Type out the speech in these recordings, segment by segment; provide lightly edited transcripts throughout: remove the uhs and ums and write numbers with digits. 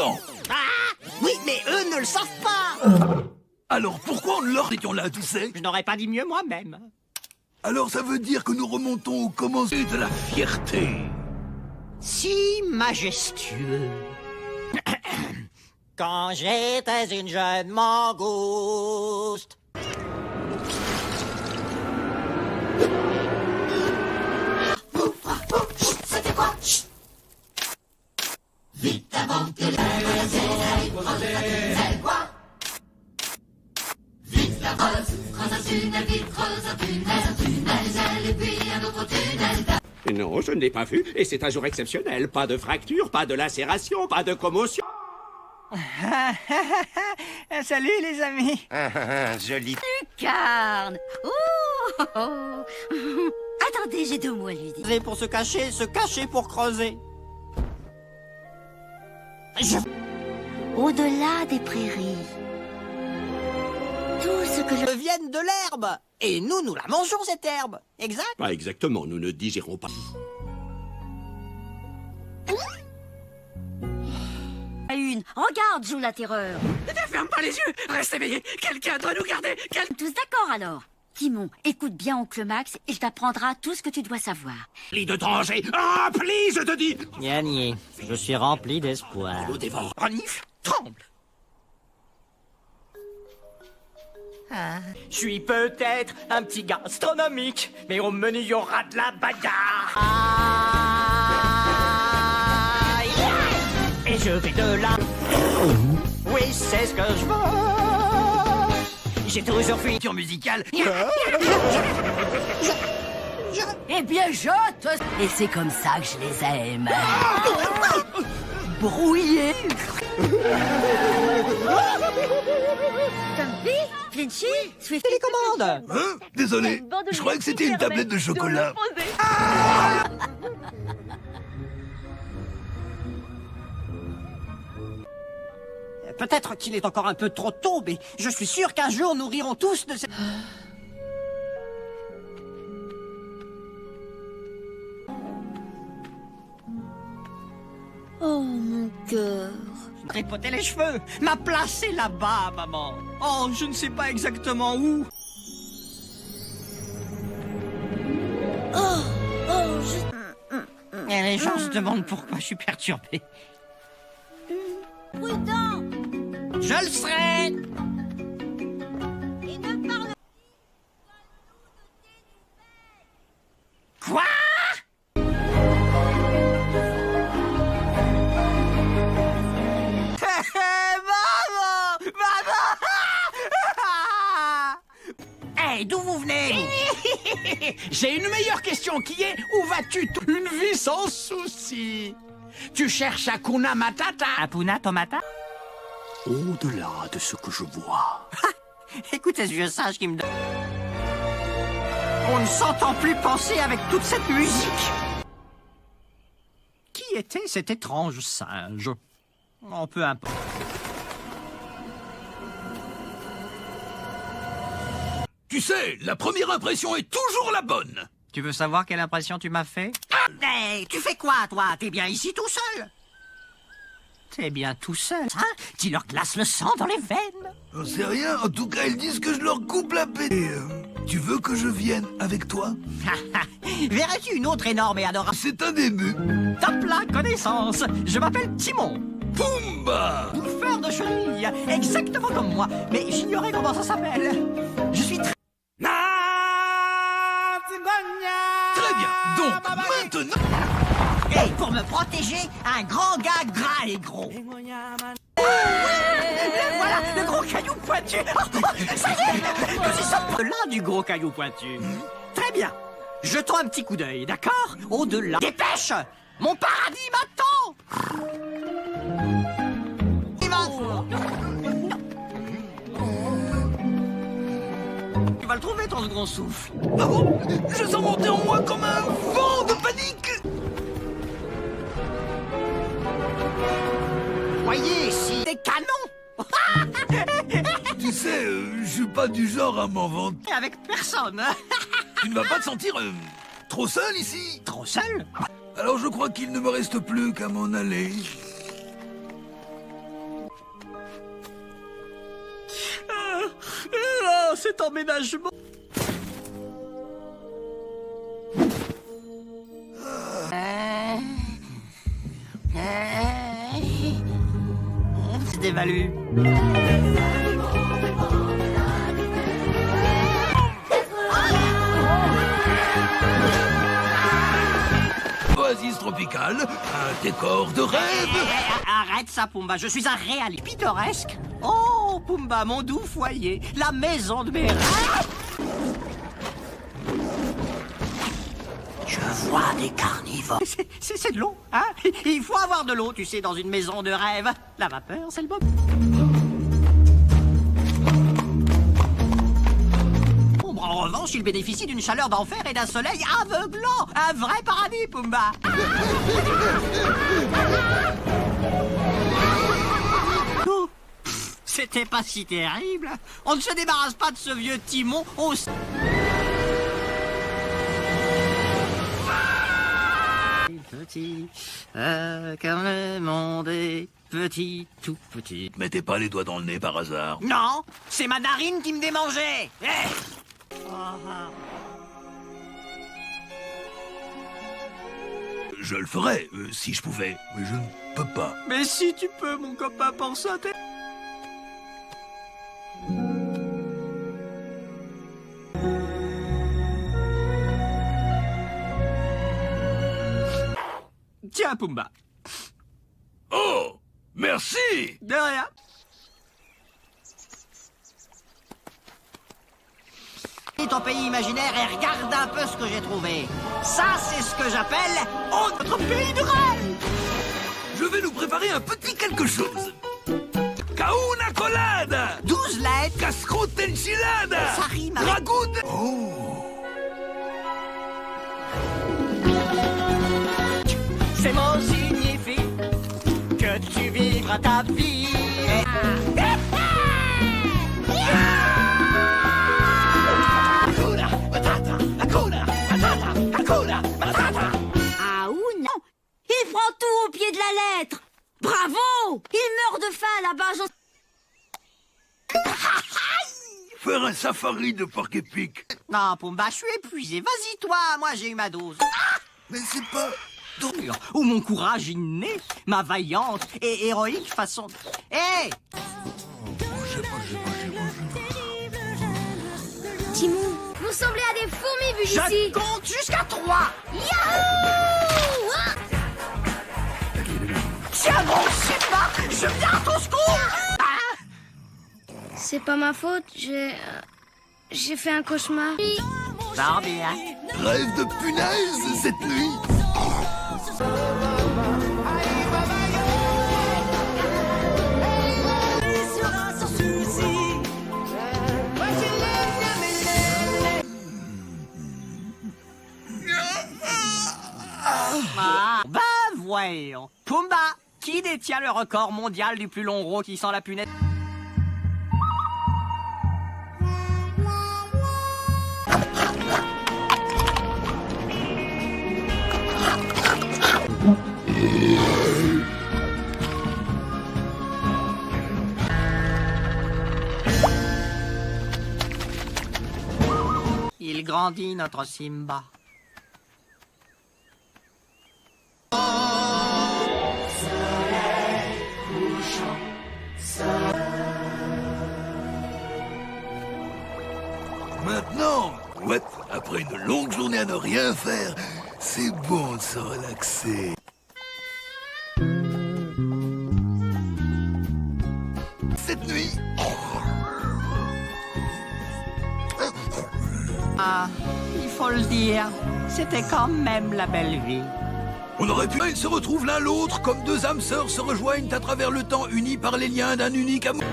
dedans. Ah! Oui, mais eux ne le savent pas. Alors pourquoi on leur étions là, tu sais? Je n'aurais pas dit mieux moi-même. Alors ça veut dire que nous remontons au commencement de la fierté. Si majestueux. Quand j'étais une jeune mangouste. C'était quoi? Vite avant que c'est quoi? Vite la creuse un tunnel, vite creuse un tunnel, et puis un autre tunnel. Non, je ne l'ai pas vu, et c'est un jour exceptionnel. Pas de fracture, pas de lacération, pas de commotion. Salut les amis. Joli. Lucarne. Attendez, j'ai 2 mots à lui dire. Creuser pour se cacher pour creuser. Au-delà des prairies, tout ce que je... Viennent de l'herbe. Et nous la mangeons cette herbe. Exact. Pas exactement, nous ne digérons pas. Une. Regarde, joue la terreur. Ne ferme pas les yeux. Reste éveillé. Quelqu'un doit nous garder. Tous d'accord alors. Timon, écoute bien Oncle Max et je t'apprendrai tout ce que tu dois savoir. Rempli de danger. Rempli, je te dis. Gagné. Je suis rempli d'espoir. Nous dévore. Renifle, tremble. Je suis peut-être un petit gars astronomique, mais au menu il y aura de la bagarre. Et je vais de là. Oui, c'est ce que je veux. J'ai toujours fui sur musical. Eh bien, je te... Et c'est comme ça que je les aime. Brouillés. Stumpy, Flinchy, Swift... Télécommande. Hein? Désolé, je croyais que c'était une tablette de chocolat. Peut-être qu'il est encore un peu trop tôt, mais je suis sûr qu'un jour nous rirons tous de cette... Oh, mon cœur. Tripoter les cheveux. M'a placé là-bas, maman. Oh, je ne sais pas exactement où. Et les gens se demandent pourquoi je suis perturbé. Prudent. Je le serai. Et ne parle Quoi? Maman! Hey, d'où vous venez? J'ai une meilleure question qui est où vas-tu? Une vie sans souci. Tu cherches Hakuna Matata? Apuna Tomata? Au-delà de ce que je vois. Écoutez ce vieux sage qui me donne... On ne s'entend plus penser avec toute cette musique. Qui était cet étrange singe? Oh, peu importe. Tu sais, la première impression est toujours la bonne. Tu veux savoir quelle impression tu m'as fait? Hey, tu fais quoi, toi? T'es bien ici tout seul? T'es bien tout seul, hein? Tu leur glaces le sang dans les veines. J'en sais rien, en tout cas ils disent que je leur coupe la paix. Tu veux que je vienne avec toi? Verrais-tu une autre énorme et adorable? C'est un début. Top la connaissance. Je m'appelle Timon. Pumba! Bouffeur de chenilles. Exactement comme moi. Mais j'ignorais comment ça s'appelle. Je suis très... Très bien, donc maintenant... Et pour me protéger, un grand gars gras et gros. Voilà, le gros caillou pointu. Ça y est, nous y sommes là du gros caillou pointu. Très bien. Jetons un petit coup d'œil, d'accord? Au-delà. Dépêche! Mon paradis m'attend! Tu vas le trouver, ton second souffle. Ah bon? Je sens monter en moi comme un vent de panique. Voyez ici des canons. Tu sais, je suis pas du genre à m'en vanter. Avec personne. Tu ne vas pas te sentir trop seul ici? Trop seul? Alors je crois qu'il ne me reste plus qu'à m'en aller. cet emménagement. C'est dévalu. Oasis tropicale, un décor de rêve. Arrête ça, Pumba, je suis un réaliste pittoresque. Oh, Pumba, mon doux foyer, la maison de mes rêves. Je vois des carnivores. C'est de l'eau, hein? Il faut avoir de l'eau, tu sais, dans une maison de rêve. La vapeur, c'est le bon. En revanche, il bénéficie d'une chaleur d'enfer et d'un soleil aveuglant. Un vrai paradis, Pumba. Oh, c'était pas si terrible. On ne se débarrasse pas de ce vieux timon au... Petit, comme le monde est petit, tout petit. Mettez pas les doigts dans le nez par hasard. Non, c'est ma narine qui me démangeait. Je le ferais, si je pouvais, mais je ne peux pas. Mais si tu peux, mon copain, pense à tes... Tiens, Pumba. Oh, merci. De rien. Et ton pays imaginaire et regarde un peu ce que j'ai trouvé. Ça, c'est ce que j'appelle notre pays de rêve. Je vais nous préparer un petit quelque chose. Kauna colada, 12 lettres. cascroute enchilada, Ça rime avec... ragout de... Oh. Ces mots signifient que tu vivras ta vie. Ah ou non? Il prend tout au pied de la lettre. Bravo! Il meurt de faim là-bas. Faire un safari de porc épic. Non, Pumba, je suis épuisé. Vas-y, toi, moi j'ai eu ma dose. Mais c'est pas... Ou mon courage inné, ma vaillante et héroïque façon... Hé! Timon, vous ressemblez à des fourmis vu Je d'ici. compte jusqu'à 3. Yahoo! Ah! Tiens bon, Simba, je viens à ton secours. C'est pas ma faute, j'ai fait un cauchemar. Dors bien. Rêve de punaise cette nuit. Ah, bah voyons. Pumba, qui détient le record mondial du plus long rot qui sent la punaise? Il grandit, notre Simba. Maintenant, what? Après une longue journée à ne rien faire, c'est bon de se relaxer. Cette nuit... Ah, il faut le dire, c'était quand même la belle vie. On aurait pu... Ils se retrouvent l'un l'autre comme deux âmes sœurs se rejoignent à travers le temps, unis par les liens d'un unique amour.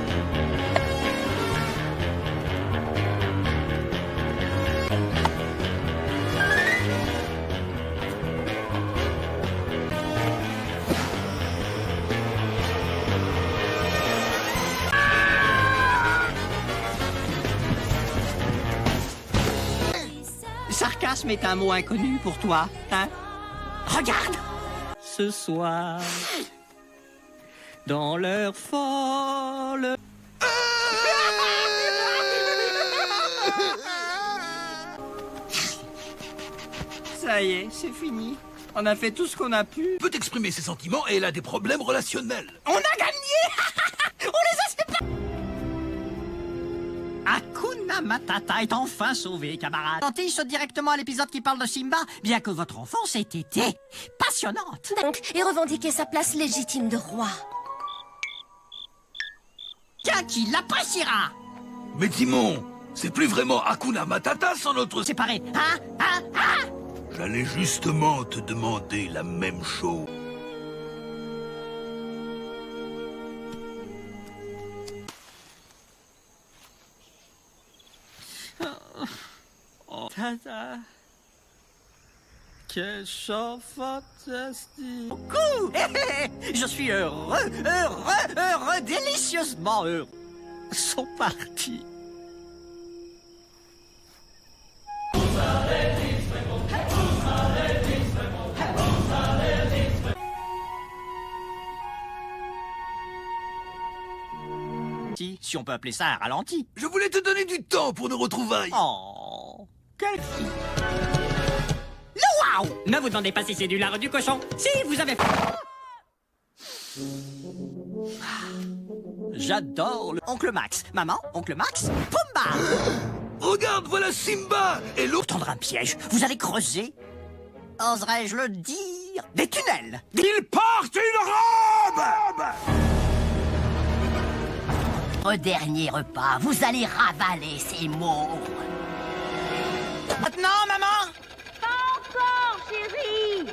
Sarcasme est un mot inconnu pour toi, hein? Regarde! Ce soir, dans leur folle... Ça y est, c'est fini. On a fait tout ce qu'on a pu. Peut exprimer ses sentiments et elle a des problèmes relationnels. On a gagné. On les a séparés. Hakuna Matata est enfin sauvé, camarades. Tentez, saute directement à l'épisode qui parle de Simba, bien que votre enfance ait été passionnante. Donc, et revendiquer sa place légitime de roi. Tiens, qui l'appréciera. Mais Timon, c'est plus vraiment Hakuna Matata sans notre... Séparé. J'allais justement te demander la même chose. Oh, Tata. Quel chant fantastique. Coucou. Je suis heureux, délicieusement heureux. Ils sont partis. Si on peut appeler ça un ralenti. Je voulais te donner du temps pour nos retrouvailles. Oh, quelle fille. Le waouh. Ne vous demandez pas si c'est du lard ou du cochon. Si, vous avez... J'adore le... Oncle Max. Maman, Oncle Max, Pumba. Regarde, voilà Simba et l'autre. Tendre un piège. Vous allez creuser, oserais-je le dire, des tunnels. Il porte une robe! Au dernier repas, vous allez ravaler ces mots. Maintenant, maman. Pas encore, chérie.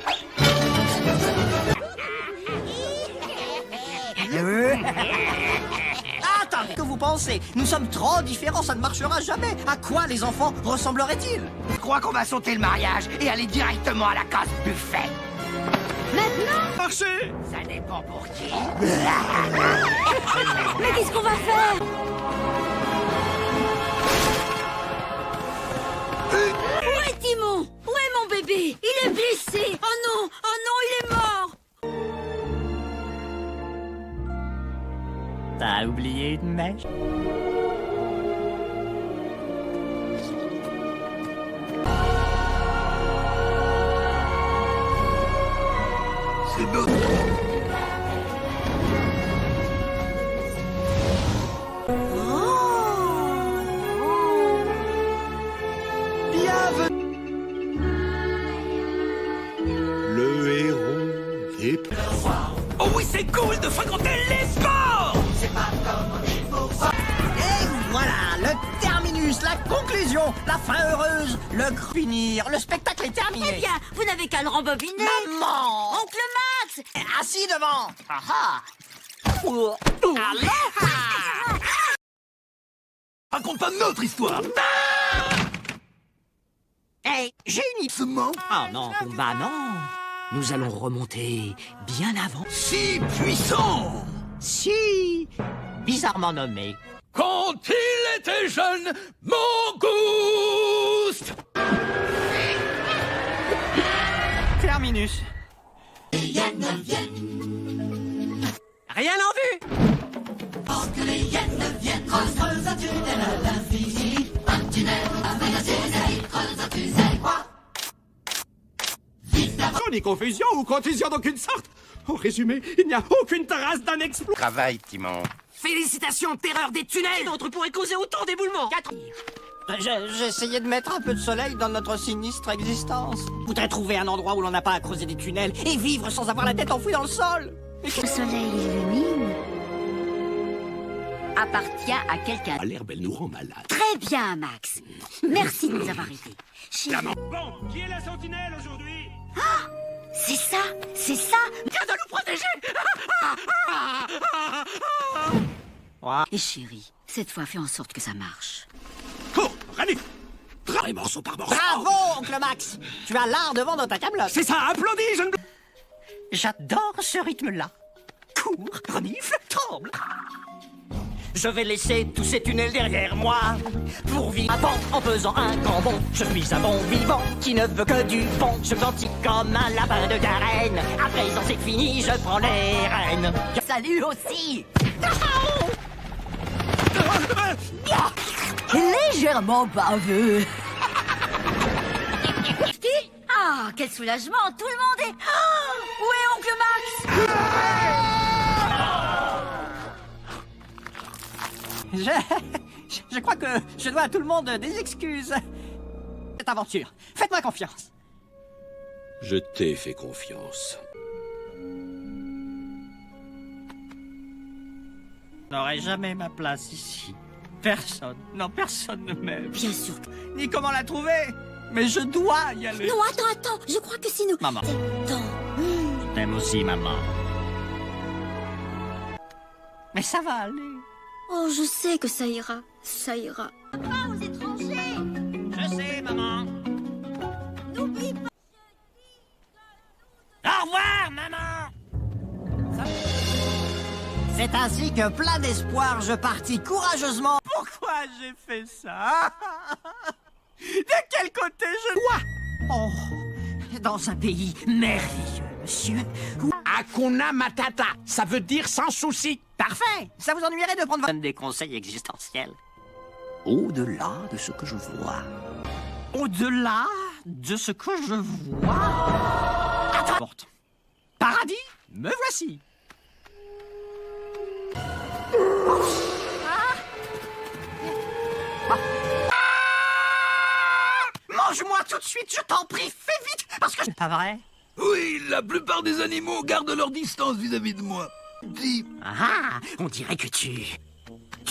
Attendez, que vous pensez? Nous sommes trop différents, ça ne marchera jamais. À quoi les enfants ressembleraient-ils? Je crois qu'on va sauter le mariage et aller directement à la case buffet. Maintenant? Marchez! Ça dépend pour qui. Mais qu'est-ce qu'on va faire? Où est Timon? Où est mon bébé? Il est blessé. Oh non, il est mort. T'as oublié une mèche? C'est notre... Le héros des... Oh oui, c'est cool de fréquenter les sports. Et voilà, le terminus, la conclusion, la fin heureuse, le finir, le spectacle est terminé. Eh bien, vous n'avez qu'à le rembobiner. Maman! Oncle Max! Assis devant. Raconte pas notre histoire. Hey, j'ai une idée. Seulement Ah non, bah non. Nous allons remonter bien avant. si puissant. Si, bizarrement nommé. Quand il était jeune, Mangouste. Terminus. Rien en vue. Ni confusion ou contusion d'aucune sorte. En résumé, il n'y a aucune trace d'un exploit. Travail, Timon. Félicitations, terreur des tunnels. Qui d'autre pourrait causer autant d'éboulements? J'essayais de mettre un peu de soleil dans notre sinistre existence. Je voudrais trouver un endroit où l'on n'a pas à creuser des tunnels et vivre sans avoir la tête enfouie dans le sol. Le soleil illumine. Appartient à quelqu'un. Ah, l'herbe, elle nous rend malade. Très bien, Max. Merci de nous avoir aidés. Bon, qui est la sentinelle aujourd'hui? C'est ça, c'est ça. Viens de nous protéger. Et chérie, cette fois, fais en sorte que ça marche. Cours, Rami! Très morceau par morceau. Bravo, oncle Max. Tu as l'art de vendre ta camelote. C'est ça, applaudis, jeune... J'adore ce rythme-là. Cours, renifle, tremble. Je vais laisser tous ces tunnels derrière moi pour vivre avant en faisant un grand bond. Je suis un bon vivant qui ne veut que du bon. Je me sentis comme un lapin de Garenne. À présent c'est fini, je prends les rênes. Salut aussi. Légèrement baveux. Ah, Ah, quel soulagement, tout le monde est... Ah, où est Oncle Max? Je crois que je dois à tout le monde des excuses. Cette aventure, faites-moi confiance. Je t'ai fait confiance. Je n'aurai jamais ma place ici. Personne, non, personne ne m'aime. Bien sûr. Ni comment la trouver. Mais je dois y aller. Non, attends, je crois que si nous... Maman. Attends. Je t'aime aussi, maman. Mais ça va aller. Oh, je sais que ça ira. Ça ira. Pas aux étrangers. Je sais, maman. N'oublie pas. Au revoir, maman. C'est ainsi que, plein d'espoir, je partis courageusement. Pourquoi j'ai fait ça? De quel côté je dois? Oh, dans un pays merveilleux, monsieur. Hakuna Matata, ça veut dire sans souci. Parfait. Ça vous ennuierait de prendre des conseils existentiels. Au-delà de ce que je vois. Au-delà de ce que je vois. Attends. Paradis, me voici. Mange-moi tout de suite, je t'en prie, fais vite, parce que... C'est pas vrai? Oui, la plupart des animaux gardent leur distance vis-à-vis de moi. Dis, Ah, on dirait que tu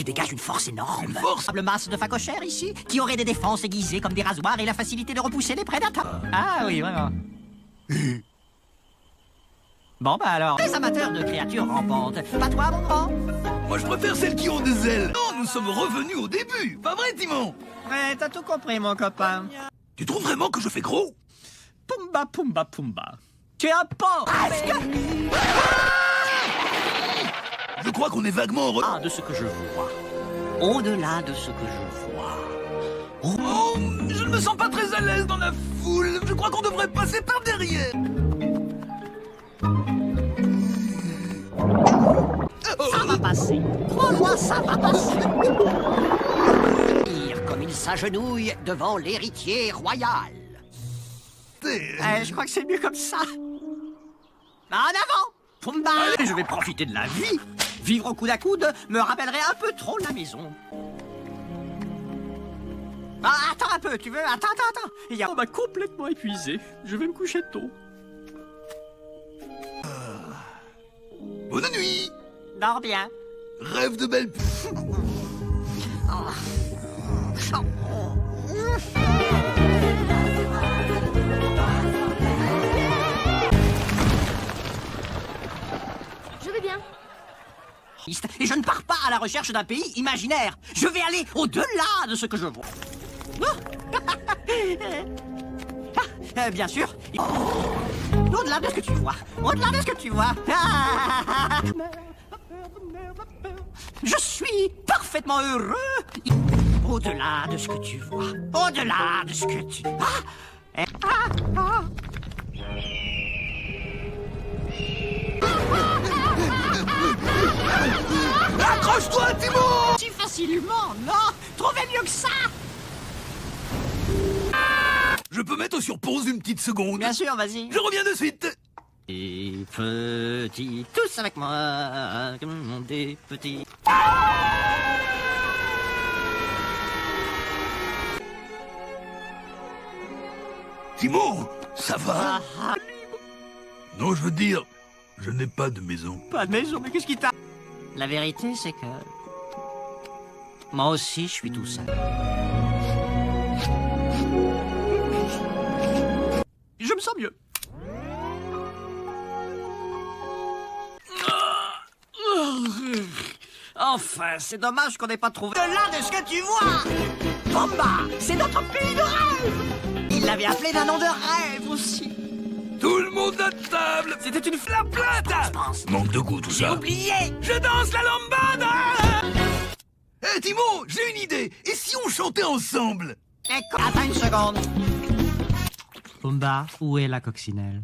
dégages une force énorme. Une force? Le masse de facochères ici, qui aurait des défenses aiguisées comme des rasoirs et la facilité de repousser les prédateurs. Ah oui, vraiment. Bon, bah alors, les amateurs de créatures rampantes, pas toi, mon grand? moi je préfère celles qui ont des ailes. Non, nous sommes revenus au début. Pas vrai, Timon? Ouais, t'as tout compris, mon copain. Tu trouves vraiment que je fais gros? Pumba, pumba, pumba. Tu es un porc. Je crois qu'on est vaguement heureux. Au-delà de ce que je vois. Au-delà de ce que je vois. Oh, je ne me sens pas très à l'aise dans la foule. Je crois qu'on devrait passer par derrière. Ça va passer. Crois-moi, ça va passer. Comme il s'agenouille devant l'héritier royal. Je crois que c'est mieux comme ça. En avant, Pumba. Je vais profiter de la vie. Vivre au coude à coude me rappellerait un peu trop la maison. Ah, attends un peu, tu veux? Attends. On m'a complètement épuisé. Je vais me coucher tôt. Bonne nuit. Dors bien. Rêve de belle... Je vais bien. Et je ne pars pas à la recherche d'un pays imaginaire. Je vais aller au-delà de ce que je vois. Bien sûr. Au-delà de ce que tu vois. Au-delà de ce que tu vois. Je suis parfaitement heureux. Au-delà de ce que tu vois. Au-delà de ce que tu... Accroche-toi, Timon! Si facilement, non? Trouvez mieux que ça! Je peux mettre sur pause une petite seconde? Bien sûr, vas-y. Je reviens de suite. Et petits, tous avec moi, comme des petits. Timon, ça va? Non, je veux dire, je n'ai pas de maison. Pas de maison, mais qu'est-ce qui t'a... La vérité, c'est que... moi aussi, je suis tout seul. Je me sens mieux. Enfin, c'est dommage qu'on n'ait pas trouvé de là de ce que tu vois. Pumba, c'est notre pays de rêve. Il l'avait appelé d'un nom de rêve aussi. Tout le monde à table. C'était une flamme plate. Manque de goût, tout J'ai ça. oublié. Je danse la lambada. Hé, Timon, j'ai une idée. Et si on chantait ensemble? Attends une seconde. Pumba, où est la coccinelle?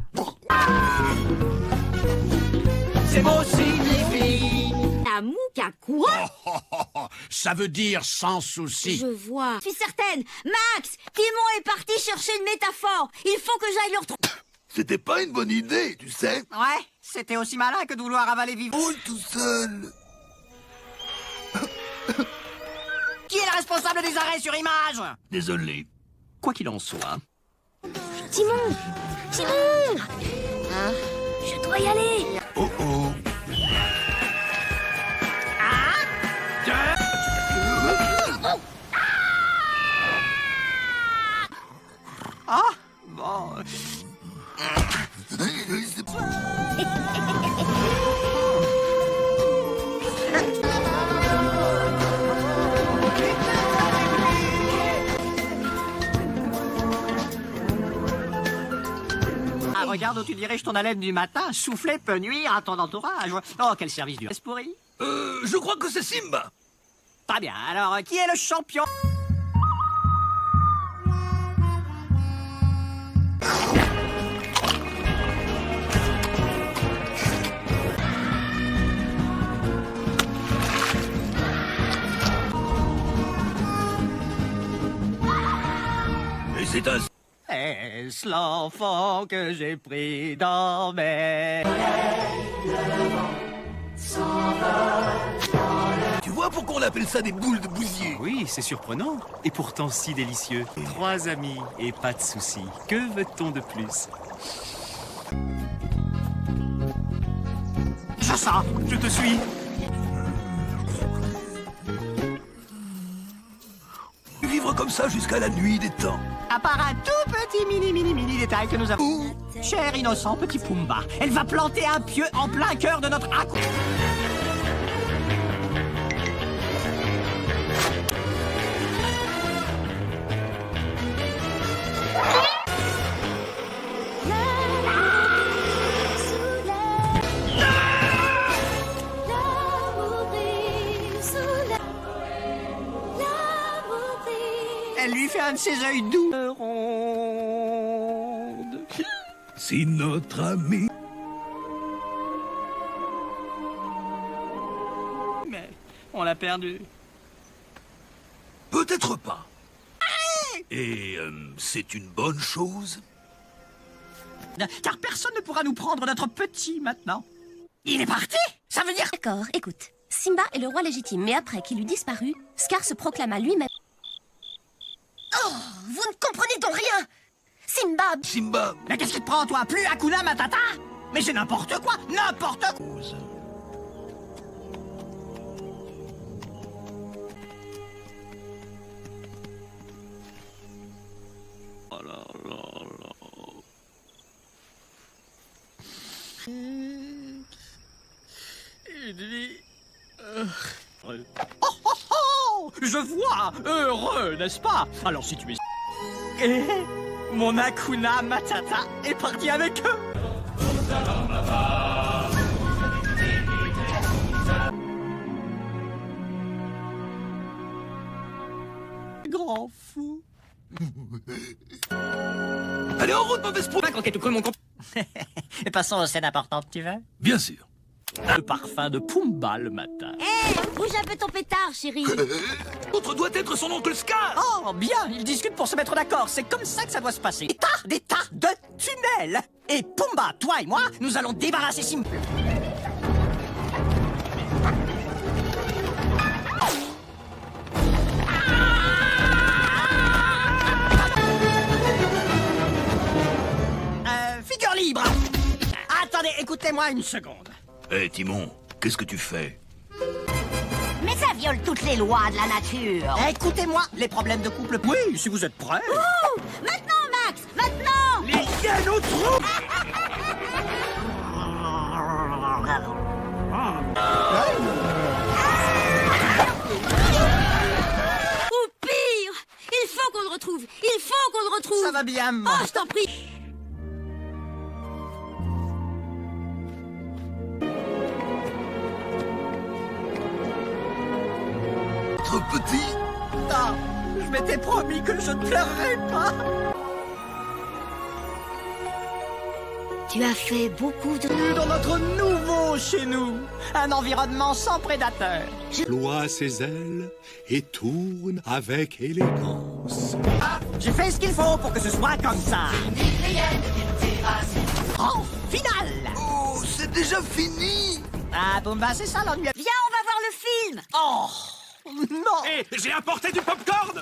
Ces mots signifient Mouka quoi? Ça veut dire sans souci. Je vois. Je suis certaine. Max, Timon est parti chercher une métaphore. Il faut que j'aille le retrouver. C'était pas une bonne idée, tu sais. Ouais, c'était aussi malin que de vouloir avaler vivant. Roule tout seul. Qui est le responsable des arrêts sur image? Désolé. Quoi qu'il en soit. Timon! Timon! Hein? Je dois y aller. Oh oh. Ah, bon. Ah, regarde où tu diriges ton haleine du matin. Souffler peut nuire à ton entourage. Oh, quel service du pourri. Je crois que c'est Simba. Très bien. Alors, qui est le champion? Et c'est un... Est-ce l'enfant que j'ai pris dans mes... Tu vois pourquoi on appelle ça des boules de bousier? Oui, c'est surprenant, et pourtant si délicieux. 3 amis, et pas de soucis. Que veut-on de plus? Je sens. Je te suis. Vivre comme ça jusqu'à la nuit des temps. À part un tout petit mini détail que nous avons. Cher innocent petit Pumba, elle va planter un pieu en plein cœur de notre accou. Elle lui fait un de ses yeux doux. Ronde. Si notre ami... Mais on l'a perdu. Peut-être pas. Et c'est une bonne chose. Car personne ne pourra nous prendre notre petit maintenant. Il est parti? Ça veut dire... D'accord, écoute. Simba est le roi légitime, mais après qu'il eut disparu, Scar se proclama lui-même... Oh, vous ne comprenez donc rien! Simba... Mais qu'est-ce qui te prend, toi? Plus Hakuna Matata? Mais c'est n'importe quoi! N'importe quoi! Oh là là là... Oh, oh, oh! Je vois! Heureux, n'est-ce pas? Alors si tu es... Et mon Hakuna Matata est parti avec eux! Grand fou! Allez, en route, mauvaise peau. Et passons aux scènes importantes, tu veux? Bien sûr. Le parfum de Pumba le matin. Hé, bouge un peu ton pétard, chérie. L'autre doit être son oncle Scar. Oh, bien, ils discutent pour se mettre d'accord. C'est comme ça que ça doit se passer. Des tas de tunnels. Et Pumba, toi et moi, nous allons débarrasser Simba. Figure libre. Attendez, écoutez-moi une seconde. Hé, Timon, qu'est-ce que tu fais? Mais ça viole toutes les lois de la nature. Écoutez-moi, les problèmes de couple... Oui, si vous êtes prêts. Ouh, maintenant, Max, maintenant. Les chiens au trou. Ou pire, il faut qu'on le retrouve. Il faut qu'on le retrouve. Ça va bien, moi. Oh, je t'en prie. Trop petit. Non, je m'étais promis que je ne pleurerais pas. Tu as fait beaucoup de... Dans notre nouveau chez nous, un environnement sans prédateurs. Ploie ses ailes et tourne avec élégance. J'ai fait ce qu'il faut pour que ce soit comme ça. Grand final. Oh, c'est déjà fini. Ah, Pumba, c'est ça l'ennui. Viens, on va voir le film. Oh, non. Hé, j'ai apporté du popcorn.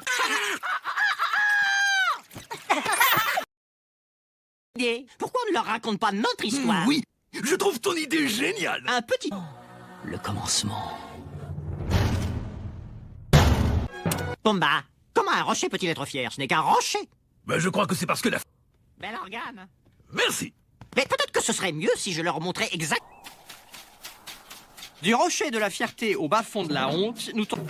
Pourquoi on ne leur raconte pas notre histoire? Oui, je trouve ton idée géniale. Un petit... Le commencement. Pumba, comment un rocher peut-il être fier? Ce n'est qu'un rocher. Ben, je crois que c'est parce que la... Bel organe. Merci. Mais peut-être que ce serait mieux si je leur montrais exact... Du rocher de la fierté au bas-fond de la honte, nous tombons...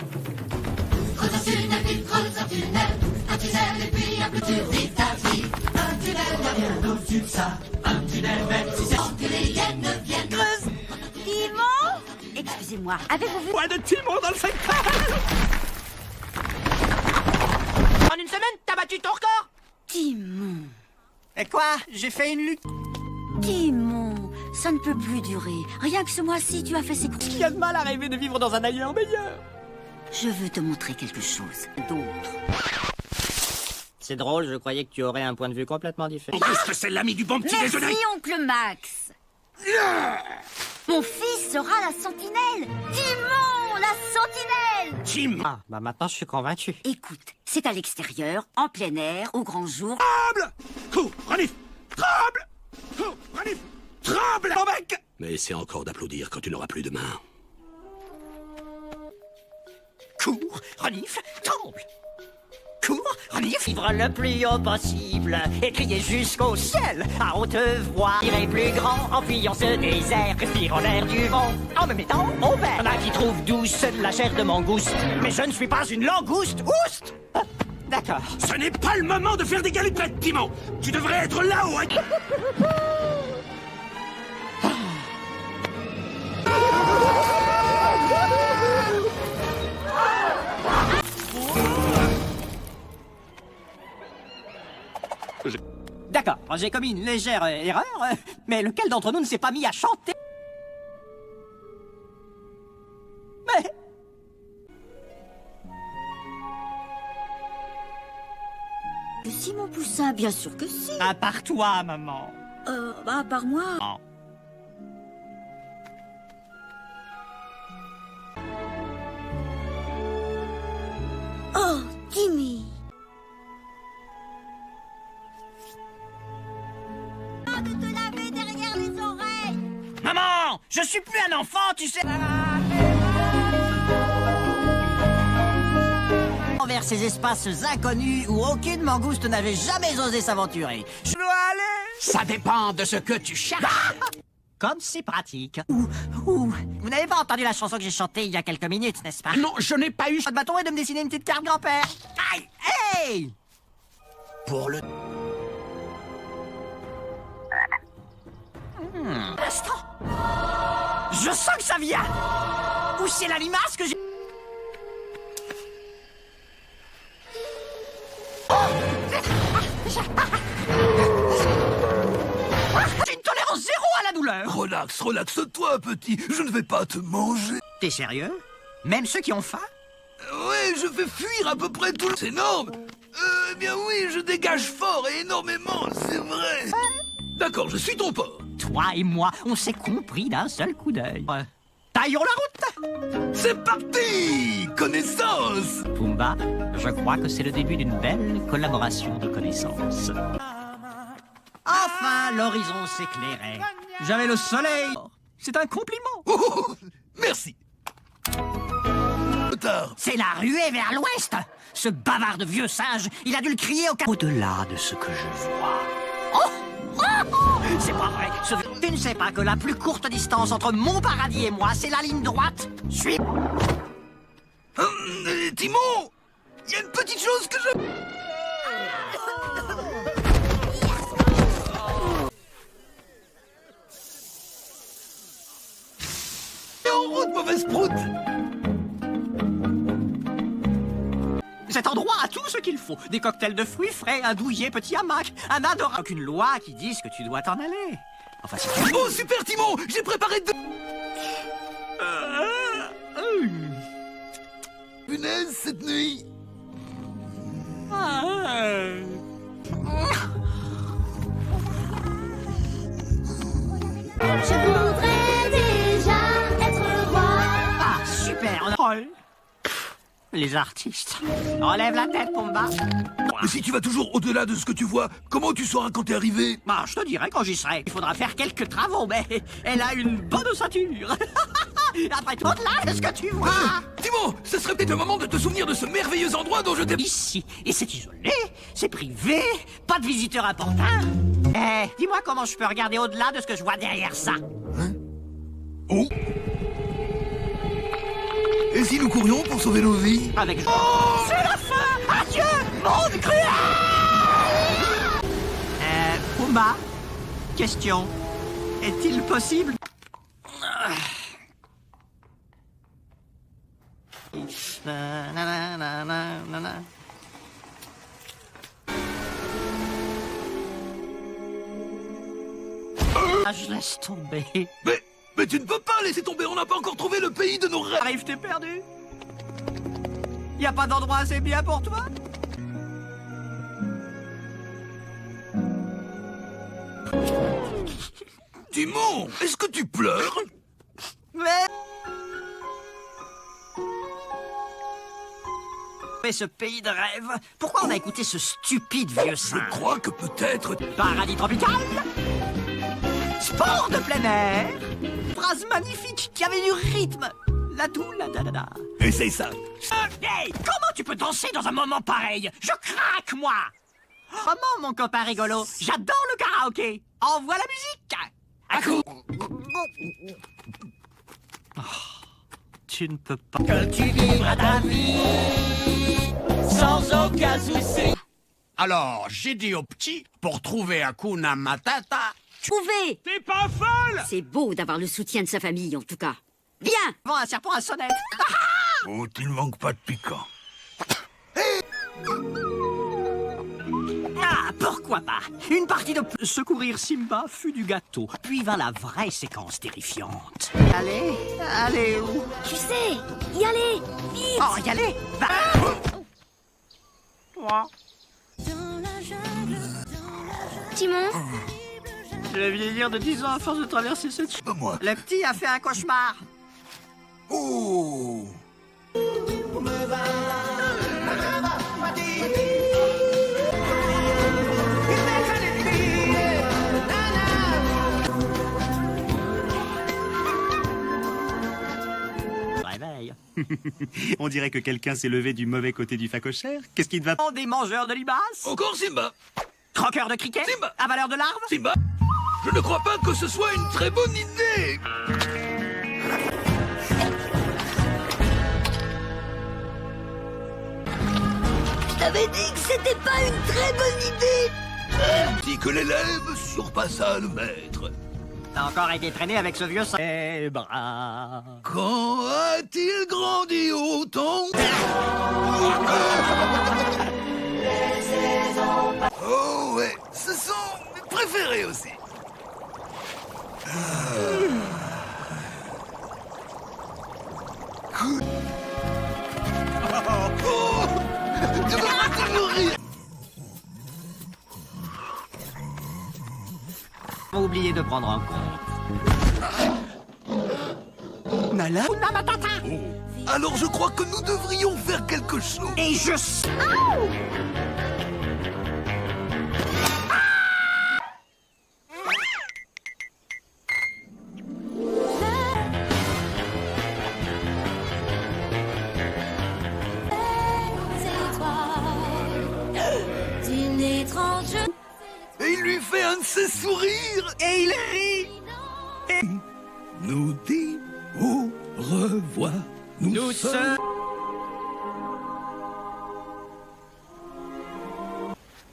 Creuse un tunnel, vite, creuse un tunnel et puis un plus dur, vite à vite. Un tunnel n'a rien au-dessus de ça. Un tunnel, même si c'est que les hyènes ne viennent. Creuse. Timon. Excusez-moi, avez-vous vu... Point de Timon dans le secteur. En une semaine, t'as battu ton record? Timon. Et quoi? J'ai fait une lutte. Timon, ça ne peut plus durer. Rien que ce mois-ci, tu as fait ces courses. Qui a de mal à rêver de vivre dans un ailleurs meilleur? Je veux te montrer quelque chose d'autre. C'est drôle, je croyais que tu aurais un point de vue complètement différent. Est-ce que c'est l'ami du bon petit Merci, déjeuner? oncle Max. Mon fils sera la sentinelle. Timon, la sentinelle. Tim. Ah, bah maintenant je suis convaincu. Écoute, c'est à l'extérieur, en plein air, au grand jour. Tremble! Cours, Renif! Tremble! Cours, Renif! Tremble, mon mec! Mais c'est encore d'applaudir quand tu n'auras plus de main. Cours, renifle, tremble. Cours, renifle, vivre le plus haut possible et crier jusqu'au ciel à haute voix. Irez plus grand en fuyant ce désert, respirant l'air du vent en me mettant au vert. Y'en a qui trouvent douce la chair de mangouste, mais je ne suis pas une langouste. Oust! D'accord. Ce n'est pas le moment de faire des galipettes, Timon! Tu devrais être là-haut! D'accord, j'ai commis une légère erreur, mais lequel d'entre nous ne s'est pas mis à chanter? Mais... Si, mon poussin, bien sûr que si. À part toi, maman. Bah, par moi. Oh. Oh, Timmy. De te laver derrière les oreilles. Maman, je suis plus un enfant, tu sais. Envers ces espaces inconnus où aucune mangouste n'avait jamais osé s'aventurer. Je dois aller. Ça dépend de ce que tu cherches. Comme c'est pratique. Ouh. Vous n'avez pas entendu la chanson que j'ai chantée il y a quelques minutes, n'est-ce pas? Non, je n'ai pas eu... Votre bâton est de me dessiner une petite carte grand-père. Aïe! Hey! Pour le... Instant. Je sens que ça vient. Où c'est la limace que j'ai... J'ai une tolérance zéro à la douleur. Relax, relaxe-toi, petit. Je ne vais pas te manger. T'es sérieux? Même ceux qui ont faim? Ouais, je fais fuir à peu près tout le... C'est énorme. Eh bien oui, je dégage fort et énormément, c'est vrai. D'accord, je suis ton porc. Toi et moi, on s'est compris d'un seul coup d'œil. Taillons la route. C'est parti. Connaissance. Pumba, je crois que c'est le début d'une belle collaboration de connaissances. Enfin, l'horizon s'éclairait. J'avais le soleil. C'est un compliment. Oh, merci. Tard. C'est la ruée vers l'ouest. Ce bavard de vieux singe, il a dû le crier au-delà de ce que je vois. C'est pas vrai. Tu ne sais pas que la plus courte distance entre mon paradis et moi, c'est la ligne droite. Suis. Timon, il y a une petite chose que je... Et en route, mauvaise proute. Cet endroit a tout ce qu'il faut. Des cocktails de fruits frais, un douillet petit hamac, un adorable... Aucune loi qui dise que tu dois t'en aller. Enfin, si Oh, super Timon! J'ai préparé deux... Punaise, cette nuit! Je voudrais déjà être le roi. Ah, super, on a... Les artistes. Enlève la tête, Pumba. Mais si tu vas toujours au-delà de ce que tu vois, comment tu sauras quand t'es arrivé? Bah, je te dirai quand j'y serai. Il faudra faire quelques travaux, mais elle a une bonne ossature. Après tout, au-delà, qu'est-ce que tu vois? Timon, ce serait peut-être le moment de te souvenir de ce merveilleux endroit dont je t'ai... Ici, et c'est isolé, c'est privé, pas de visiteurs importants. Eh, dis-moi comment je peux regarder au-delà de ce que je vois derrière ça. Oh! Et si nous courions pour sauver nos vies? Avec... Oh, c'est la fin! Adieu, monde cruel! Pumba, question. Est-il possible... Ah, je laisse tomber. Mais tu ne peux pas laisser tomber, on n'a pas encore trouvé le pays de nos rêves. Arrive, t'es perdu. Y a pas d'endroit assez bien pour toi? Timon, est-ce que tu pleures? Mais ce pays de rêve, pourquoi on a écouté ce stupide vieux singe? Je crois que peut-être... Paradis tropical? Sport de plein air? Phrase magnifique qui avait du rythme. La doula da da da. Essaye ça. Hey, comment tu peux danser dans un moment pareil? Je craque, moi! Comment, mon copain rigolo? J'adore le karaoké. Envoie la musique. À coup. Oh, tu ne peux pas... Que tu vivras ta vie sans aucun souci. Alors, j'ai dit au petit, pour trouver Hakuna Matata... Trouvé! T'es pas folle! C'est beau d'avoir le soutien de sa famille, en tout cas. Bien! Bon, un serpent à sonnette. Oh, tu ne manques pas de piquant. Ah, pourquoi pas? Une partie de... Secourir Simba fut du gâteau. Puis vint la vraie séquence terrifiante. Allez, allez où? Tu sais, y aller! Vite! Oh, y aller! Va! Timon, Je vais vieillir de 10 ans à force de traverser cette... Pas moi. Le petit a fait un cauchemar. Oh! Réveil. On dirait que quelqu'un s'est levé du mauvais côté du phacochère. Qu'est-ce qui te va? Des mangeurs de limaces? Encore Simba! Croqueurs de cricket? Simba! Avaleurs de larves? Simba! Je ne crois pas que ce soit une très bonne idée! Je t'avais dit que c'était pas une très bonne idée! Dit que l'élève surpassa le maître. T'as encore été traîné avec ce vieux sang. Les bras. Quand a-t-il grandi autant? Oh ouais, ce sont mes préférés aussi. Oh, tu vas toujours rire. Oublié de prendre en compte. Nala? Hakuna Matata. Alors je crois que nous devrions faire quelque chose. Et je... D'une étrange... Et il lui fait un de ses sourires. Et il rit. Nous dit au revoir. Nous sommes...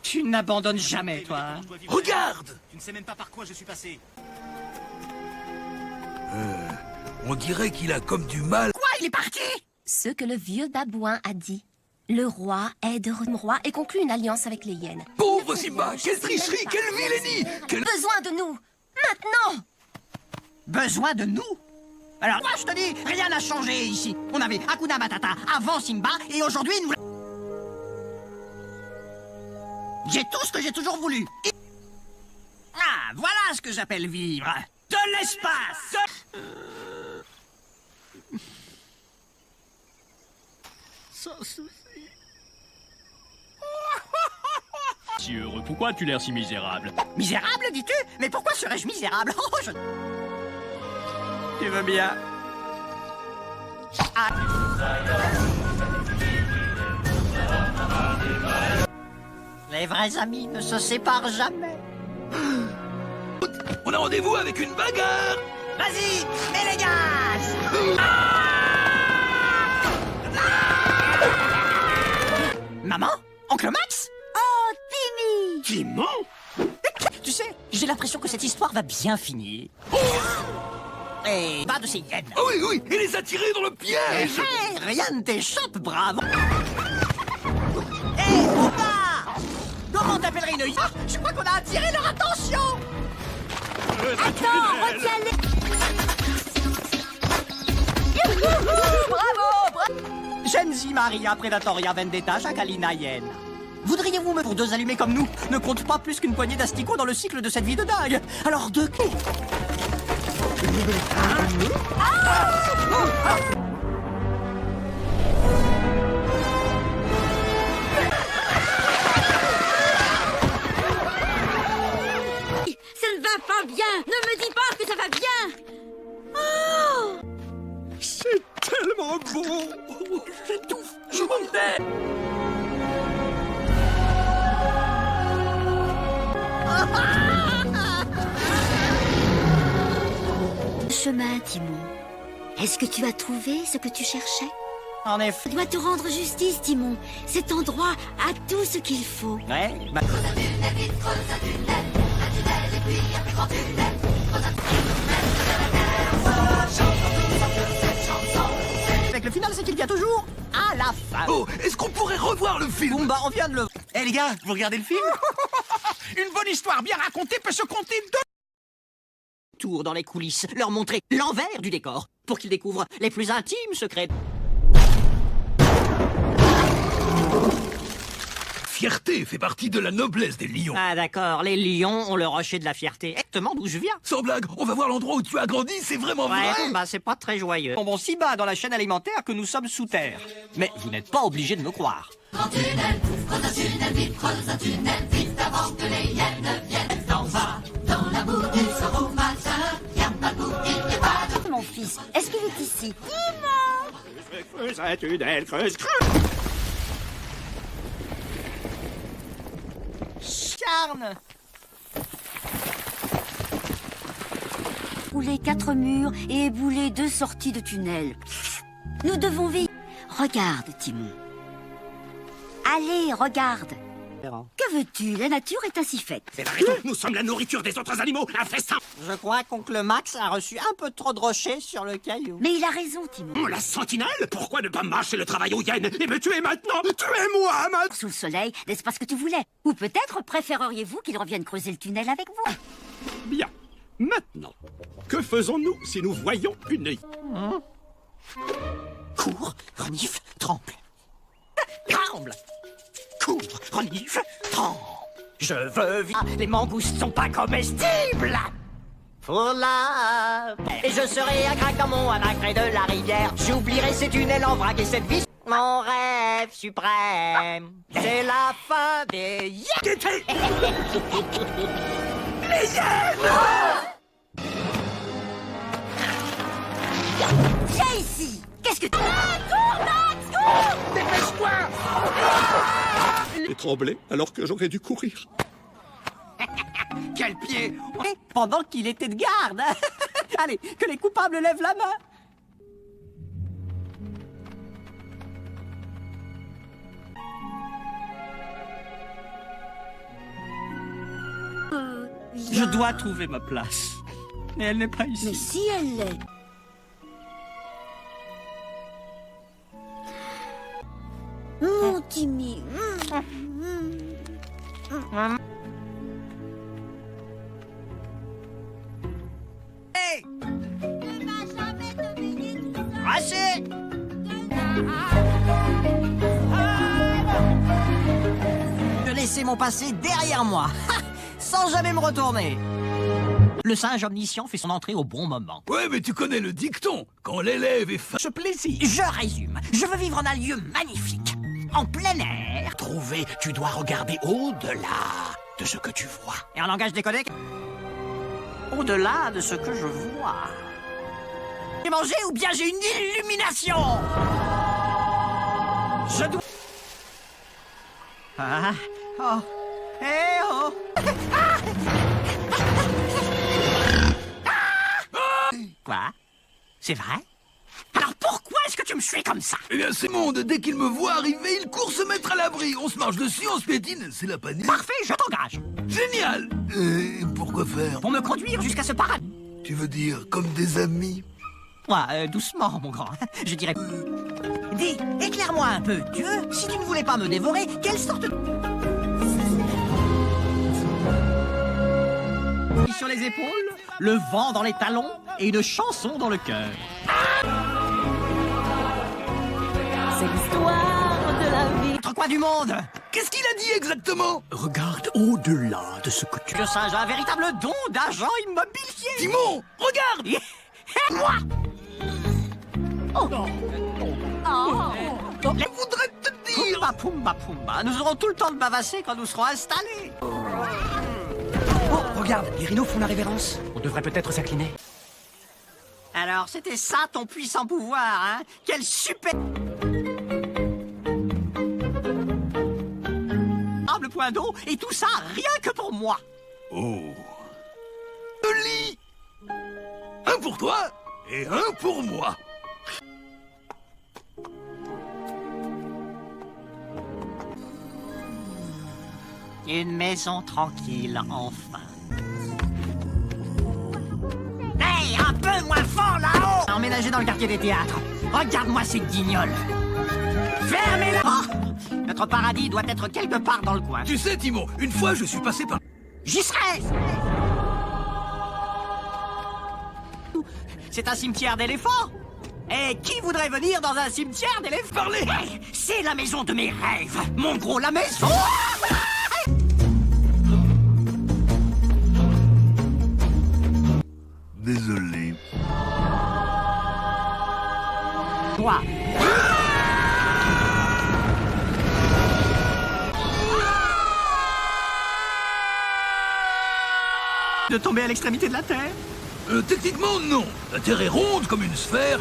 Tu n'abandonnes jamais, toi. Regarde! Tu ne sais même pas par quoi je suis passé. On dirait qu'il a comme du mal. Quoi, il est parti? ce que le vieux babouin a dit. Le roi aide le roi et conclut une alliance avec les hyènes. Pauvre Simba, quelle tricherie, quelle vilainie, quel... Besoin de nous. Maintenant! Besoin de nous? Alors, moi je te dis, rien n'a changé ici. On avait Hakuna Matata avant Simba et aujourd'hui nous... J'ai tout ce que j'ai toujours voulu. Ah, voilà ce que j'appelle vivre. De l'espace. Sans souci. Si heureux, pourquoi as-tu l'air si misérable? Misérable, dis-tu? Mais pourquoi serais-je misérable? Oh, Tu veux bien? Ah. Les vrais amis ne se séparent jamais. On a rendez-vous avec une bagarre. Vas-y, mets les gaz. Maman? Oncle Max? Oh, Timmy! Timon? Tu sais, j'ai l'impression que cette histoire va bien finir. Et pas de ces hyènes. Ah oui, oui, et les attirer dans le piège. Hey, rien ne t'échappe, bravo. Hé, Bouba! Comment t'appellerais une hyène? Je crois qu'on a attiré leur attention. Attends, retiens-les! Bravo! Genzi Maria Predatoria Vendetta Jacalina Hyène. Voudriez-vous me pour deux allumés comme nous ne compte pas plus qu'une poignée d'asticots dans le cycle de cette vie de dingue? Alors de qui? Ça ne va pas bien! Ne me dis pas que ça va bien! Oh! C'est tellement beau. J'étouffe, je m'en vais. Chemin, Timon. Est-ce que tu as trouvé ce que tu cherchais? En effet. Tu dois te rendre justice, Timon. Cet endroit a tout ce qu'il faut. Ouais, bah... Avec le final, c'est qu'il vient toujours à la fin. Oh, est-ce qu'on pourrait revoir le film? Bon, bah, on vient de le... Eh les gars, vous regardez le film? Une bonne histoire bien racontée peut se compter deux tour dans les coulisses, leur montrer l'envers du décor, pour qu'ils découvrent les plus intimes secrets. Fierté fait partie de la noblesse des lions. Ah d'accord, les lions ont le rocher de la fierté. Exactement d'où je viens. Sans blague, on va voir l'endroit où tu as grandi, c'est vraiment Ouais, vrai. bah c'est pas très joyeux. On si bas dans la chaîne alimentaire que nous sommes sous terre. Mais vous n'êtes pas obligés de me croire. Grand tunnel, creuse un tunnel, vite creuse un tunnel, vite avant que les hyènes viennent. T'en vas dans la boue du soir au matin, y'a pas de boue, il n'y a pas de... Mon fils, est-ce qu'il est ici? Timon! Creuse un tunnel, creuse. Charne! Ébouler 4 murs et ébouler 2 sorties de tunnel. Nous devons vivre. Regarde, Timon. Allez, regarde. Que veux-tu? La nature est ainsi faite. C'est la raison, nous sommes la nourriture des autres animaux, un festin. Je crois qu'oncle Max a reçu un peu trop de rochers sur le caillou. Mais il a raison, Timon. La sentinelle? Pourquoi ne pas mâcher le travail aux hyènes et me tuer maintenant? Tuez-moi, maintenant! Sous le soleil, n'est-ce pas ce que tu voulais? Ou peut-être préféreriez-vous qu'il revienne creuser le tunnel avec vous? Bien. Maintenant, que faisons-nous si nous voyons une hyène? Cours, renifle, tremble. Tremble! Cours, renifle, tremble. Je veux vivre. Les mangoustes sont pas comestibles! Pour la paix. Et je serai un craquement à la craie de la rivière. J'oublierai ces tunnels en vrac et cette vie. Mon rêve suprême, c'est la fin des hyènes. Les hyènes! Viens ici! Qu'est-ce que tu... Cours, Max! Cours! Dépêche-toi! J'ai tremblé alors que j'aurais dû courir. Quel pied! Pendant qu'il était de garde. Allez, que les coupables lèvent la main. Je dois trouver ma place. Mais elle n'est pas ici. Mais si elle l'est. Mon Timmy. De laisser mon passé derrière moi, sans jamais me retourner. Le singe omniscient fait son entrée au bon moment. Ouais, mais tu connais le dicton. Quand l'élève est Ce plaisir. Je résume. Je veux vivre en un lieu magnifique, en plein air. Trouver, tu dois regarder au-delà de ce que tu vois. Et en langage décodé, au-delà de ce que je vois. J'ai mangé ou bien j'ai une illumination. Je dois... Ah, oh, eh oh. Quoi? C'est vrai? Alors pourquoi est-ce que tu me suis comme ça? Eh bien, c'est monde. Dès qu'il me voit arriver, il court se mettre à l'abri. On se marche dessus, on se piétine. C'est la panique. Parfait, je t'engage. Génial. Pourquoi faire? Pour me conduire jusqu'à ce paradis. Tu veux dire comme des amis? Ouais, doucement, mon grand. Je dirais... Dis, éclaire-moi un peu. Tu veux? Si tu ne voulais pas me dévorer, quelle sorte de... Sur les épaules, le vent dans les talons et une chanson dans le cœur. C'est l'histoire de la vie. Autre coin du monde. Qu'est-ce qu'il a dit exactement? Regarde au-delà de ce que tu... Le singe a un véritable don d'agent immobilier. Timon, regarde. Et moi. Oh. Je voudrais te dire. Pumba, pumba, pumba. Nous aurons tout le temps de bavasser quand nous serons installés. Oh, regarde, les rhinos font la révérence. On devrait peut-être s'incliner. Alors, c'était ça ton puissant pouvoir, hein? Quel super... Le point d'eau, et tout ça, rien que pour moi. Oh. Le lit. Un pour toi et un pour moi. Une maison tranquille, enfin. Hey, un peu moins fort là-haut! Emménagé dans le quartier des théâtres. Regarde-moi ces guignols. Fermez-la! Oh, notre paradis doit être quelque part dans le coin. Tu sais, Timon, une fois je suis passé par... J'y serai! C'est un cimetière d'éléphants? Et qui voudrait venir dans un cimetière d'éléphants? Parlez! Hey, c'est la maison de mes rêves! Mon gros, la maison! Désolé. Toi! De tomber à l'extrémité de la Terre? Techniquement, non. La Terre est ronde comme une sphère.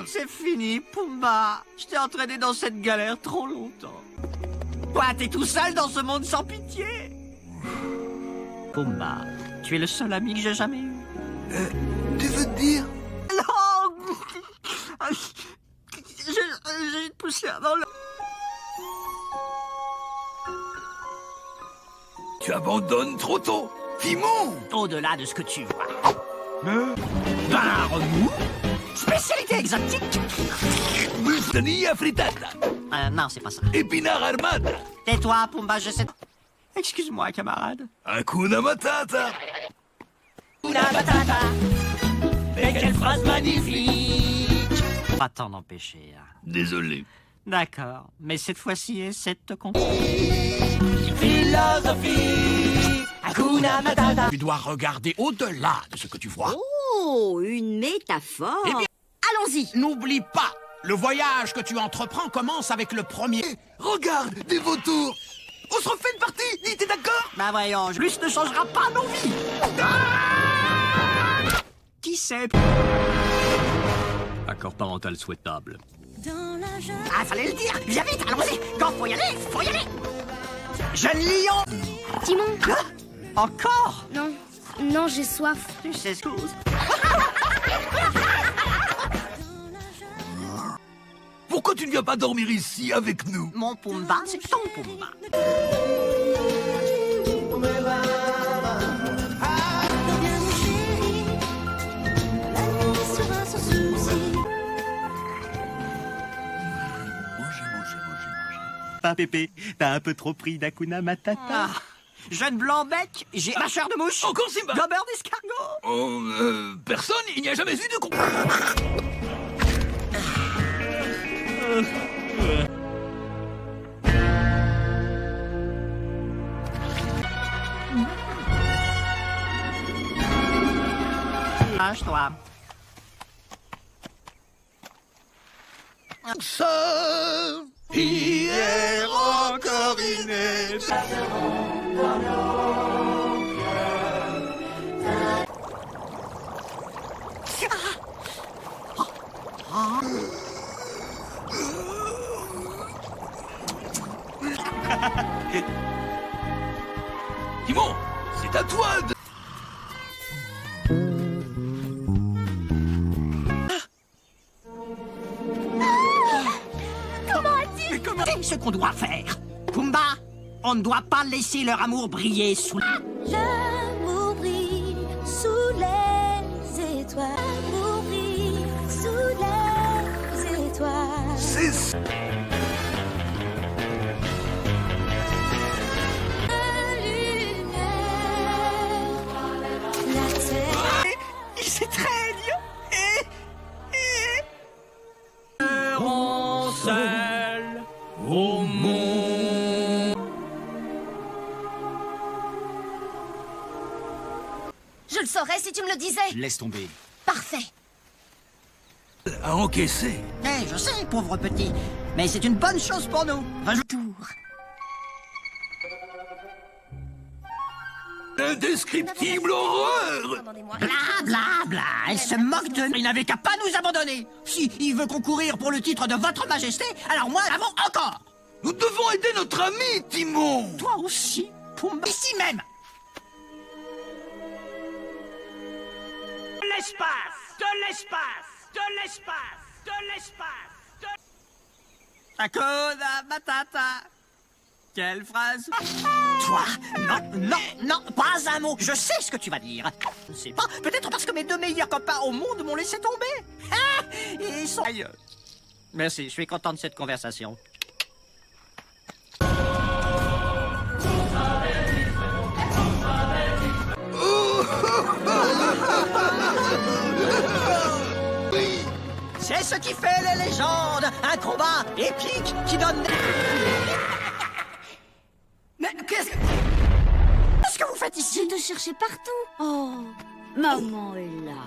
C'est fini, Pumba. Je t'ai entraîné dans cette galère trop longtemps. Toi, t'es tout seul dans ce monde sans pitié. Pumba, tu es le seul ami que j'ai jamais eu. Tu veux dire? Non. J'ai une poussière dans le... Tu abandonnes trop tôt. Timon! Au-delà de ce que tu vois. Pain remous, spécialité exotique. Bustanilla frittata. Non, c'est pas ça. Épinard armada. Tais-toi, Pumba, je sais... Excuse-moi, camarade. Hakuna Matata. Hakuna Matata. Mais quelle phrase magnifique. Pas t'en empêcher. Hein. Désolé. D'accord, mais cette fois-ci, essaie de te compte. Philosophie, Hakuna Matata. Tu dois regarder au-delà de ce que tu vois. Oh, une métaphore. Eh bien, allons-y. N'oublie pas, le voyage que tu entreprends commence avec le premier. Regarde, des vautours. On se refait une partie, dis, t'es d'accord? Bah voyons, plus ne changera pas nos vies. Qui sait? Accord parental souhaitable. Ah, fallait le dire. Viens vite, allons-y. Quand faut y aller, faut y aller. Jeune lion. Timon. Encore? Non, non, j'ai soif. Tu s'excuses. Pourquoi tu ne viens pas dormir ici avec nous? Mon Pumba, c'est ton Pumba. Pas Pépé, t'as un peu trop pris d'Hakuna Matata. Ah, jeune blanc-bec, j'ai mâcheur de mouche. Encore Simba. Gobeur d'escargot. Personne, il n'y a jamais eu de Lâche-toi. Ça, hier encore une Timon, c'est à toi de... C'est ce qu'on doit faire. Pumba, on ne doit pas laisser leur amour briller sous... L'amour brille sous les étoiles. L'amour brille sous les étoiles. C'est... C'est très bien. Serons seuls au monde. Je le saurais si tu me le disais. Laisse tomber. Parfait. À encaisser. Eh, je sais, pauvre petit. Mais c'est une bonne chose pour nous. Tour. Indescriptible horreur. Attendez-moi. Bla bla bla, elle se moque de nous. Il n'avait qu'à pas nous abandonner. Si il veut concourir pour le titre de votre majesté, alors moi, avant encore. Nous devons aider notre ami, Timon. Toi aussi, Pumba. Ici même. De l'espace, de l'espace, de l'espace, de l'espace, de... Hakuna Matata. Quelle phrase? Toi? Non, non, non, pas un mot. Je sais ce que tu vas dire. Je ne sais pas. Peut-être parce que mes deux meilleurs copains au monde m'ont laissé tomber. Ah, ils sont ailleurs. Merci, je suis content de cette conversation. C'est ce qui fait les légendes. Un combat épique qui donne... Mais qu'est-ce que vous faites ici? Je te cherchais partout. Oh, maman est là.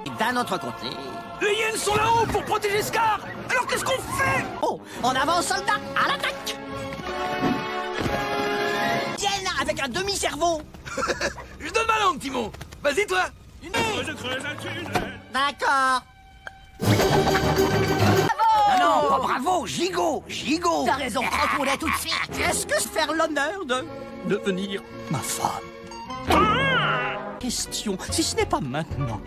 Et d'un autre côté... Les hyènes sont là-haut pour protéger Scar. Alors qu'est-ce qu'on fait? Oh, en avant, soldats, à l'attaque! Hyène avec un demi-cerveau. Je donne ma langue, Timon. Vas-y, toi. Je creuse un tunnel. D'accord. Non, pas bravo, gigot, gigot. T'as raison, prends-les tout de suite. Qu'est-ce que c'est faire l'honneur de devenir ma femme? Question, si ce n'est pas maintenant,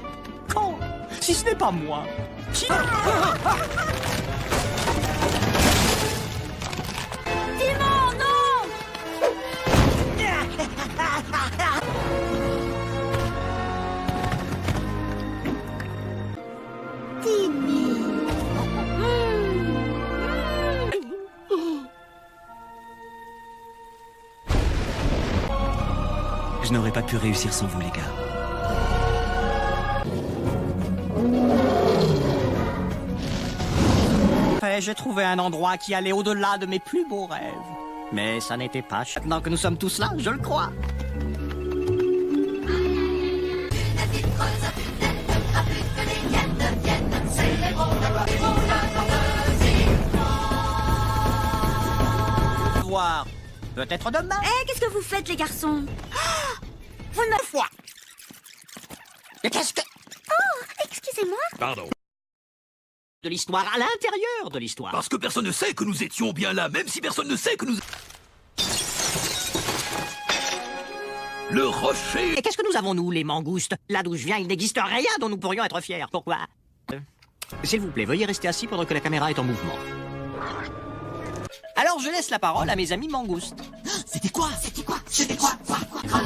quand? Si ce n'est pas moi, qui? Timon, non! Timmy. Je n'aurais pas pu réussir sans vous, les gars. J'ai trouvé un endroit qui allait au-delà de mes plus beaux rêves. Mais ça n'était pas... Maintenant que nous sommes tous là, je le crois. Voir. Peut-être demain. Eh, qu'est-ce que vous faites, les garçons? Vous me... Fois. Mais qu'est-ce que... Oh, excusez-moi. Pardon. De l'histoire à l'intérieur de l'histoire. Parce que personne ne sait que nous étions bien là, même si personne ne sait que nous... Le rocher. Et qu'est-ce que nous avons, nous, les mangoustes? Là d'où je viens, il n'existe rien dont nous pourrions être fiers. Pourquoi? S'il vous plaît, veuillez rester assis pendant que la caméra est en mouvement. Alors je laisse la parole à mes amis mangoustes. C'était quoi? C'était quoi? C'était quoi? Creuse un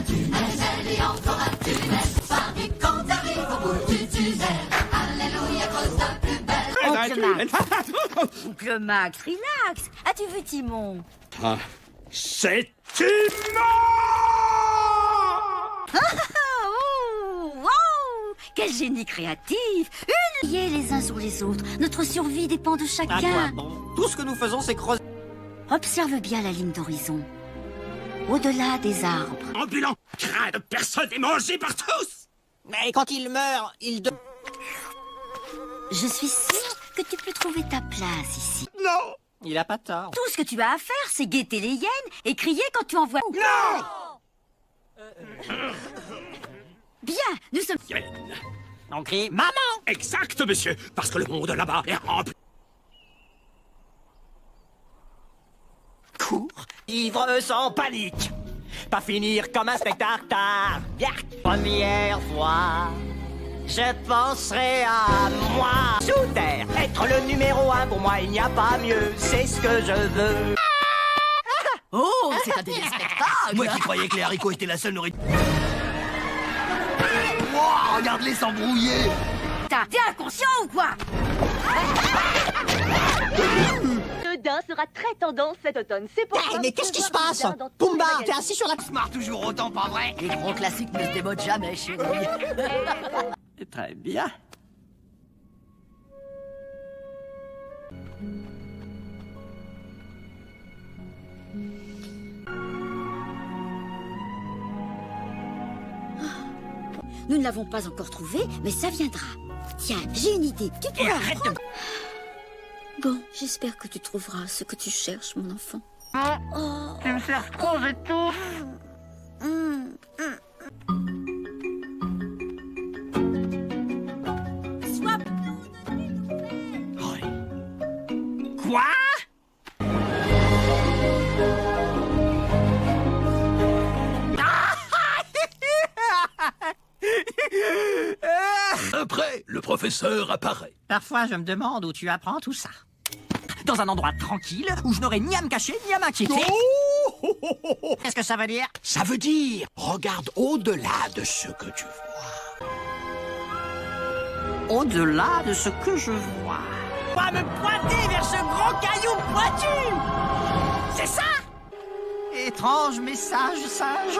tunnel et encore un tunnel. Par du compte arrive au bout du tunnel. Alléluia, creuse de plus belle. Oncle Max. Oncle Max, relax. As-tu vu Timon? Ah, c'est immense! Oh, wow! Quel génie créatif! Une liée les uns sur les autres. Notre survie dépend de À quoi chacun. bon? Tout ce que nous faisons, c'est creuser. Observe bien la ligne d'horizon. Au-delà des arbres. Ambulant, crade, personne est mangé par tous! Mais quand il meurt, il... Je suis sûre que tu peux trouver ta place ici. Non! Il a pas tort. Tout ce que tu as à faire, c'est guetter les hyènes et crier quand tu en vois. Non! Bien, nous sommes... On crie « Maman !» Exact, monsieur, parce que le monde là-bas est rempli. Cours, vivre sans panique. Pas finir comme un spectacle tard. Première fois, je penserai à moi. Sous terre, être le numéro 1, pour moi il n'y a pas mieux. C'est ce que je veux. Oh, c'est un délire spectacle. Moi qui croyais que les haricots étaient la seule nourriture. Wow, regarde-les s'embrouiller. T'es inconscient ou quoi? Le daim sera très tendance cet automne. C'est pour ça. Mais qu'est-ce qui se passe? Pumba, t'es assis sur la... Smart toujours autant, pas vrai? Les gros classiques ne se démodent jamais, chérie. Très bien. Nous ne l'avons pas encore trouvé, mais ça viendra. Tiens, j'ai une idée. Tu pourras... Bon, j'espère que tu trouveras ce que tu cherches, mon enfant. Oh. Tu me sers trop, j'étouffe. Sois... Quoi? Après, le professeur apparaît. Parfois, je me demande où tu apprends tout ça. Dans un endroit tranquille, où je n'aurai ni à me cacher, ni à m'inquiéter. Qu'est-ce que ça veut dire? Ça veut dire, regarde au-delà de ce que tu vois. Au-delà de ce que je vois. Pas me pointer vers ce gros caillou pointu! C'est ça? Étrange message sage.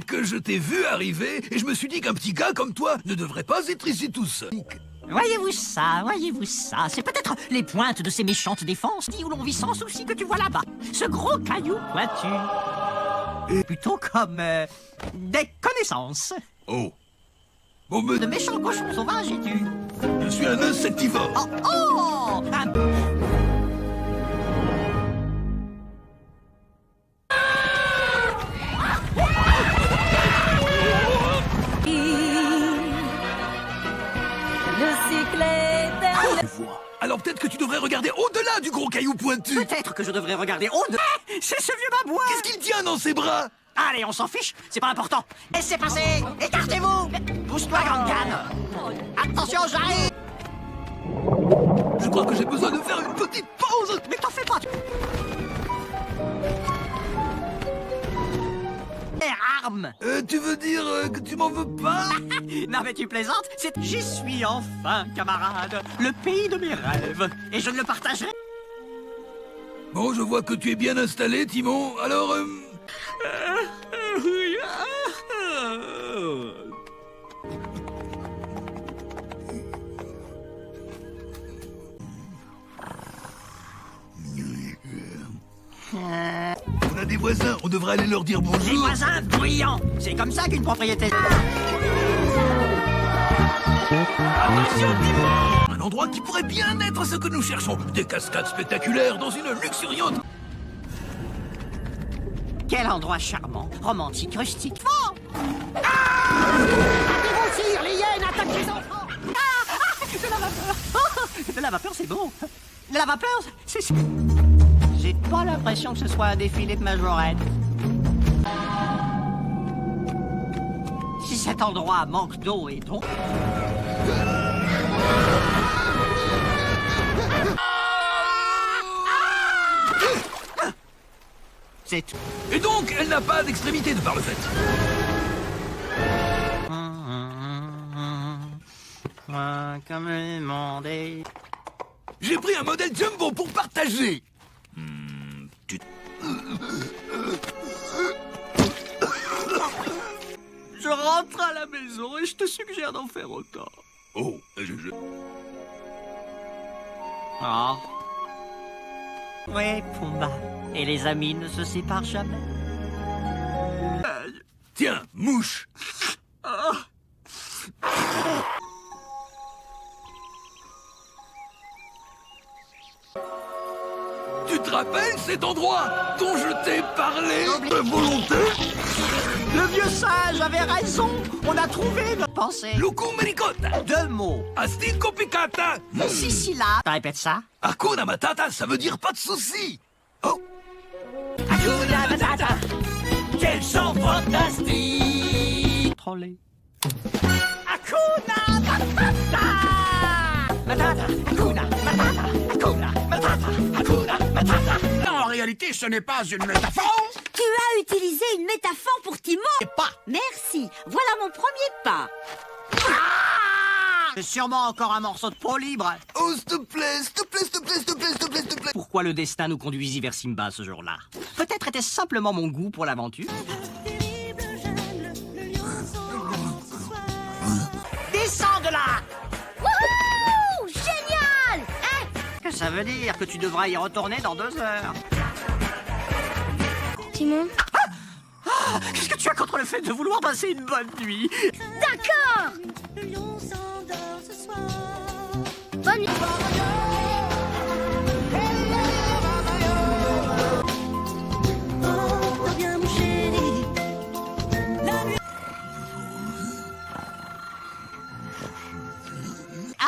Que je t'ai vu arriver et je me suis dit qu'un petit gars comme toi ne devrait pas être ici tout seul. Voyez-vous ça, c'est peut-être les pointes de ces méchantes défenses où l'on vit sans souci que tu vois là-bas. Ce gros caillou pointu. Plutôt comme des connaissances. Oh. Bon, mais... De méchants cochons sauvages, es-tu? Je suis un insectivore. Oh, Alors peut-être que tu devrais regarder au-delà du gros caillou pointu. Peut-être que je devrais regarder au-delà. C'est ce vieux babouin. Qu'est-ce qu'il tient dans ses bras? Allez, on s'en fiche, c'est pas important. Laissez passer. Écartez-vous. Pousse-toi, grande canne. Attention, j'arrive. Je crois que j'ai besoin de faire une petite pause. Mais t'en fais pas. Arme. Tu veux dire que tu m'en veux pas? Non mais tu plaisantes. J'y suis enfin, camarade. Le pays de mes rêves. Et je ne le partagerai. Bon, je vois que tu es bien installé, Timon. Alors, on a des voisins, on devrait aller leur dire bonjour. Des voisins bruyants. C'est comme ça qu'une propriété... Attention, Timon! Un endroit qui pourrait bien être ce que nous cherchons. Des cascades spectaculaires dans une luxuriante... Quel endroit charmant, romantique, rustique. Oh Attirez-vous, tire, les hyènes attaquent les enfants. De la vapeur. De la vapeur, c'est bon. De la vapeur, c'est... J'ai pas l'impression que ce soit un défilé de majorette. Si cet endroit manque d'eau et d'eau... C'est tout. Et donc, elle n'a pas d'extrémité de par le fait. Moi, comme le monde est... J'ai pris un modèle Jumbo pour partager. Je rentre à la maison et je te suggère d'en faire autant. Oh, Oh. Oui, Pumba. Et les amis ne se séparent jamais. Tiens, mouche. Tu te rappelles cet endroit dont je t'ai parlé de volonté? Le vieux sage avait raison. On a trouvé notre pensée. Luku Mericota. 2 mots. Asti copicata. Si, là. Répète ça. Hakuna Matata, ça veut dire pas de soucis. Oh. Hakuna Matata. Quel chant fantastique. Trollé. Hakuna Matata. Matata. Hakuna Matata. Hakuna Matata. Hakuna Matata. Non, en réalité, ce n'est pas une métaphore. Tu as utilisé une métaphore pour Timon. Pas. Merci. Voilà mon premier pas. C'est sûrement encore un morceau de peau libre. Oh, s'il te plaît, s'il te plaît, s'il te plaît, s'il te plaît, s'il te plaît, s'il te plaît. Pourquoi le destin nous conduisit vers Simba ce jour-là? Peut-être était-ce simplement mon goût pour l'aventure. Descends de là! Wouhou! Génial! Hein? Que ça veut dire que tu devras y retourner dans 2 heures. Timon? Qu'est-ce que tu as contre le fait de vouloir passer une bonne nuit? D'accord! Bonne nuit!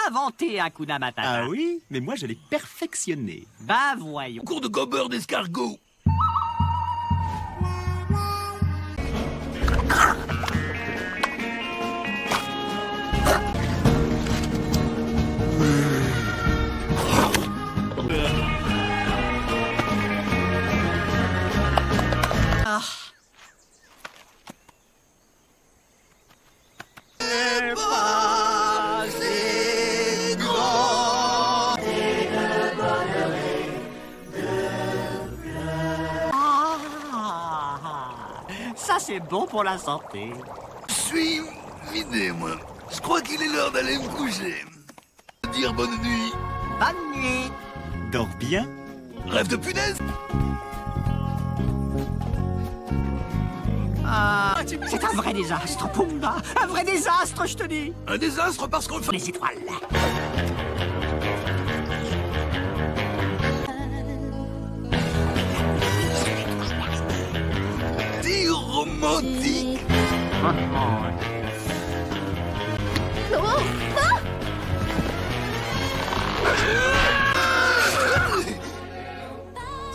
Inventé Hakuna Matata. Ah oui, mais moi je l'ai perfectionné. Bah voyons. Cours de gobeur d'escargot. Ah. Ça c'est bon pour la santé. Je suis vidé, moi. Je crois qu'il est l'heure d'aller me coucher. Dire bonne nuit. Bonne nuit. Dors bien. Rêve de punaise. C'est un vrai désastre, Pumba. Un vrai désastre, je te dis. Un désastre parce qu'on le fait. Les étoiles. Si romantique.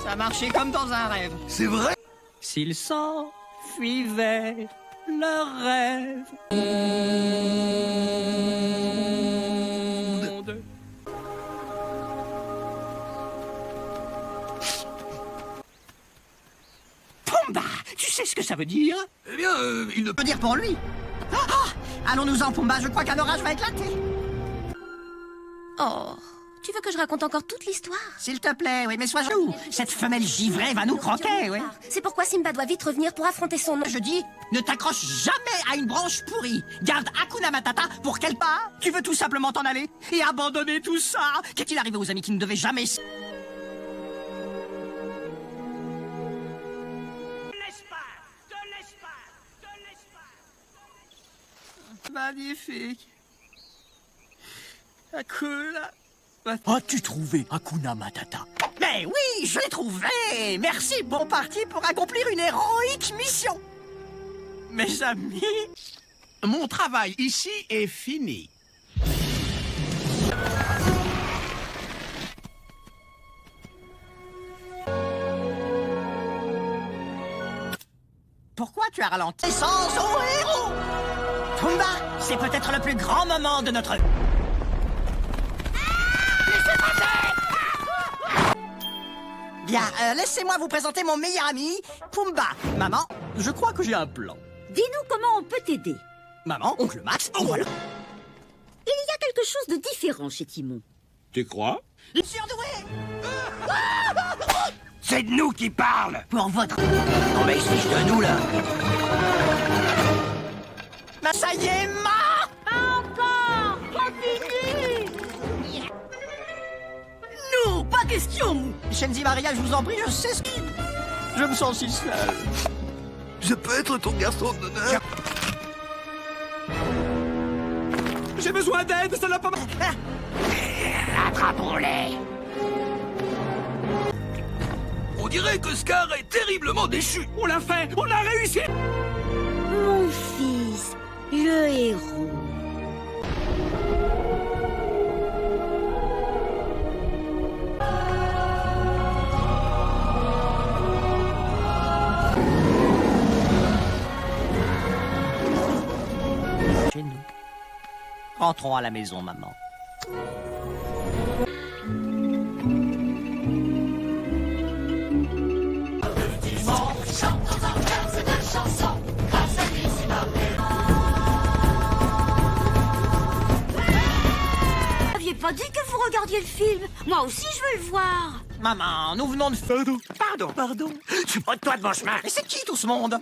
Ça marchait comme dans un rêve. C'est vrai? S'ils s'enfuivaient leur rêve. Pumba, tu sais ce que ça veut dire? Eh bien, il ne peut dire pour lui. Allons-nous-en, Pumba, je crois qu'un orage va éclater. Oh, tu veux que je raconte encore toute l'histoire? S'il te plaît, oui, mais sois jaloux. Cette femelle givrée va nous croquer, oui. C'est pourquoi Simba doit vite revenir pour affronter son nom. Je dis, ne t'accroche jamais à une branche pourrie. Garde Hakuna Matata pour qu'elle part. Tu veux tout simplement t'en aller et abandonner tout ça. Qu'est-il arrivé aux amis qui ne devaient jamais... Magnifique. Hakuna... As-tu trouvé Hakuna Matata? Mais oui, je l'ai trouvé. Merci, bon parti pour accomplir une héroïque mission. Mes amis... Mon travail ici est fini. Pourquoi tu as ralenti? Sans au héros. Pumba, c'est peut-être le plus grand moment de notre... Bien, laissez-moi vous présenter mon meilleur ami, Pumba. Maman, je crois que j'ai un plan. Dis-nous comment on peut t'aider. Maman, oncle Max, oh voilà. Il y a quelque chose de différent chez Timon. Tu crois? C'est de nous qui parle. Pour votre... Non mais il se fiche de nous, là. Mais ça y est, mort! Encore! Continue! Non, pas question. Shenzi Maria, je vous en prie, je sais ce qui... Je me sens si seul. Je peux être ton garçon d'honneur? J'ai besoin d'aide, ça n'a pas... Attrapons-les. On dirait que Scar est terriblement déchu. On l'a fait, on a réussi. Mon fils, le héros. Chez nous. Rentrons à la maison, maman. Vous n'aviez pas dit que vous regardiez le film? Moi aussi, je veux le voir. Maman, nous venons de... Pardon. Pardon. Je suis pas de toi de mon chemin. Mais c'est qui tout ce monde?